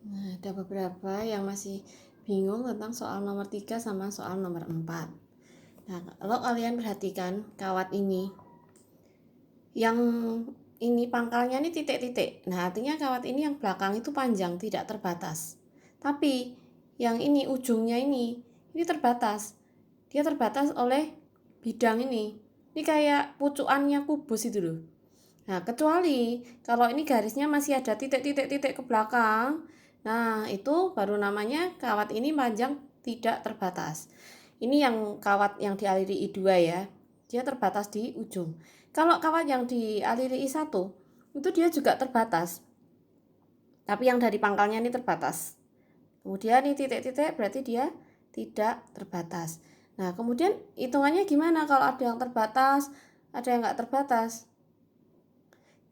Nah, ada beberapa yang masih bingung tentang soal nomor 3 sama soal nomor 4. Nah, kalau kalian perhatikan kawat ini, yang ini pangkalnya ini titik-titik. Nah, artinya kawat ini yang belakang itu panjang, tidak terbatas. Tapi yang ini ujungnya ini terbatas. Dia terbatas oleh bidang ini. Ini kayak pucukannya kubus itu loh. Nah, kecuali kalau ini garisnya masih ada titik-titik-titik ke belakang. Nah, itu baru namanya kawat ini panjang tidak terbatas. Ini yang kawat yang dialiri I2 ya. Dia terbatas di ujung. Kalau kawat yang dialiri I1, itu dia juga terbatas. Tapi yang dari pangkalnya ini terbatas. Kemudian ini titik-titik berarti dia tidak terbatas. Nah, kemudian hitungannya gimana kalau ada yang terbatas, ada yang nggak terbatas?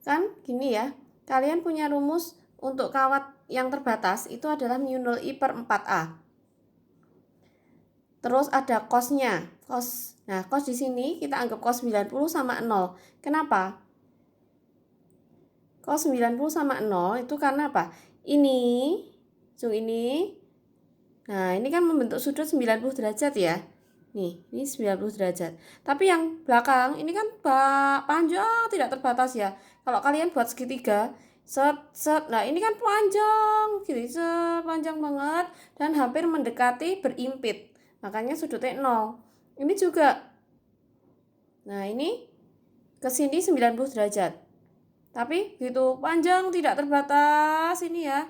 Kan gini ya, kalian punya rumus untuk kawat yang terbatas itu adalah mu 0 I per 4A. Terus ada cosnya, cos. Nah, cos di sini kita anggap cos 90 sama 0. Kenapa? Cos 90 sama 0 itu karena apa? Ini, ini. Nah, ini kan membentuk sudut 90 derajat ya. Nih, ini 90 derajat. Tapi yang belakang ini kan panjang, tidak terbatas ya. Kalau kalian buat segitiga, set. Nah, ini kan panjang, gini, panjang banget dan hampir mendekati berimpit. Makanya sudutnya 0. Ini juga. Nah, ini ke sini 90 derajat. Tapi gitu panjang tidak terbatas ini ya.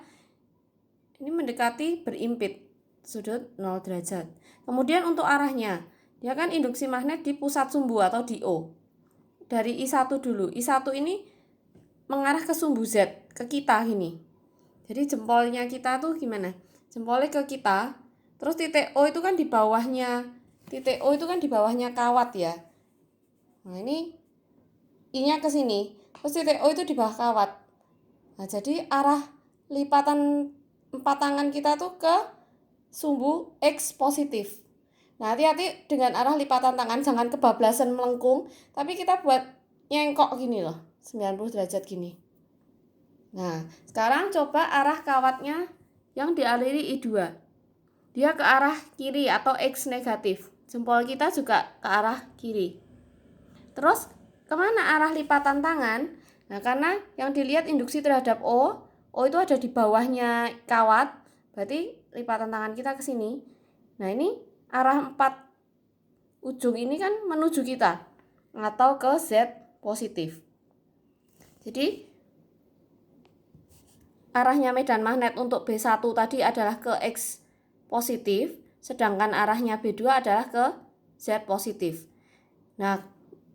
Ini mendekati berimpit sudut 0 derajat. Kemudian untuk arahnya, dia kan induksi magnet di pusat sumbu atau di O. Dari I1 dulu. I1 ini mengarah ke sumbu Z, ke kita gini. Jadi jempolnya kita tuh gimana? Jempolnya ke kita, terus titik O itu kan di bawahnya. Titik O itu kan di bawahnya kawat ya. Nah, ini I-nya ke sini. Terus titik O itu di bawah kawat. Nah, jadi arah lipatan 4 tangan kita tuh ke sumbu X positif. Nah, hati-hati dengan arah lipatan tangan, jangan kebablasan melengkung, tapi kita buat nyengkok gini loh, 90 derajat gini. Nah, sekarang coba arah kawatnya yang dialiri I2. Dia ke arah kiri atau X negatif. Jempol kita juga ke arah kiri. Terus, kemana arah lipatan tangan? Nah, karena yang dilihat induksi terhadap O itu ada di bawahnya kawat, berarti lipatan tangan kita ke sini. Nah, ini arah 4 ujung ini kan menuju kita atau ke Z positif. Jadi, arahnya medan magnet untuk B1 tadi adalah ke X positif, sedangkan arahnya B2 adalah ke Z positif. Nah,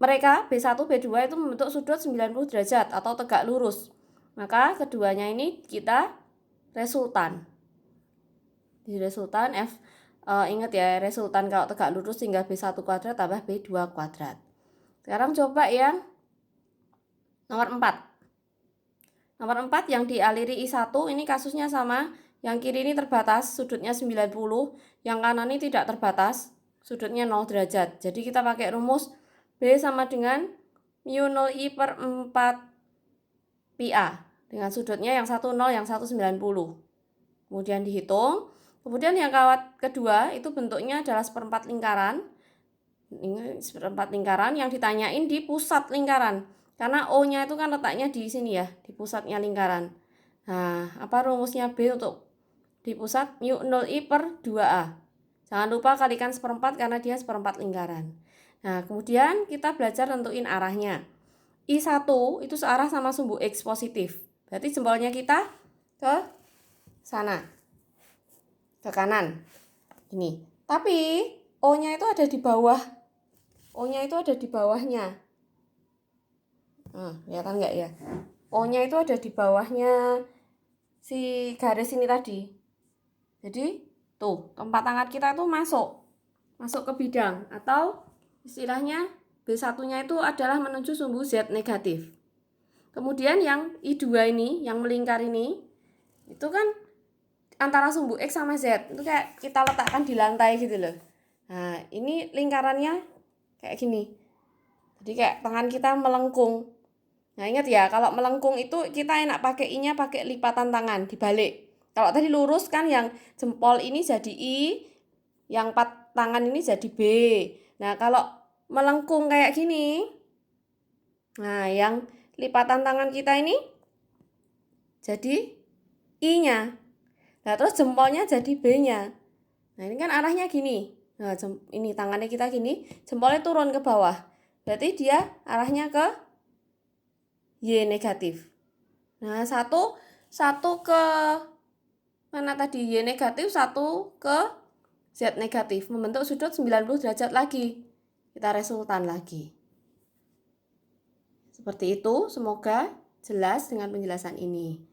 mereka B1, B2 itu membentuk sudut 90 derajat atau tegak lurus. Maka keduanya ini kita resultan. Di resultan ingat ya, resultan kalau tegak lurus tinggal B1 kuadrat tambah B2 kuadrat. Sekarang coba yang nomor 4. Nomor 4 yang dialiri I1 ini kasusnya sama. Yang kiri ini terbatas, sudutnya 90. Yang kanan ini tidak terbatas, sudutnya 0 derajat. Jadi kita pakai rumus B sama dengan mu 0 I per 4 pi A. Dengan sudutnya yang satu 0, yang satu 90. Kemudian dihitung. Kemudian yang kawat kedua itu bentuknya adalah seperempat lingkaran. Ini seperempat lingkaran yang ditanyain di pusat lingkaran. Karena O-nya itu kan letaknya di sini ya, di pusatnya lingkaran. Nah, apa rumusnya B untuk di pusat? Mu 0 I per 2A. Jangan lupa kalikan seperempat karena dia seperempat lingkaran. Nah, kemudian kita belajar tentuin arahnya. I1 itu searah sama sumbu X positif. Berarti jempolnya kita ke sana, ke kanan. Gini. Tapi O-nya itu ada di bawah. O-nya itu ada di bawahnya. Kelihatan nggak ya? O-nya itu ada di bawahnya si garis ini tadi. Jadi tuh tempat tangan kita tuh masuk ke bidang atau istilahnya B1-nya itu adalah menuju sumbu Z negatif. Kemudian yang I2 ini, yang melingkar ini, itu kan antara sumbu X sama Z. Itu kayak kita letakkan di lantai gitu loh. Nah, ini lingkarannya kayak gini. Jadi kayak tangan kita melengkung. Nah, ingat ya, kalau melengkung itu kita enak pakai I-nya pakai lipatan tangan, dibalik. Kalau tadi lurus kan yang jempol ini jadi I, yang 4 tangan ini jadi B. Nah, kalau melengkung kayak gini, nah yang lipatan tangan kita ini jadi I-nya. Nah, terus jempolnya jadi B-nya. Nah, ini kan arahnya gini. Nah, ini tangannya kita gini, jempolnya turun ke bawah. Berarti dia arahnya ke Y negatif. Nah, satu ke mana tadi? Y negatif, satu ke Z negatif. Membentuk sudut 90 derajat lagi. Kita resultan lagi. Seperti itu, semoga jelas dengan penjelasan ini.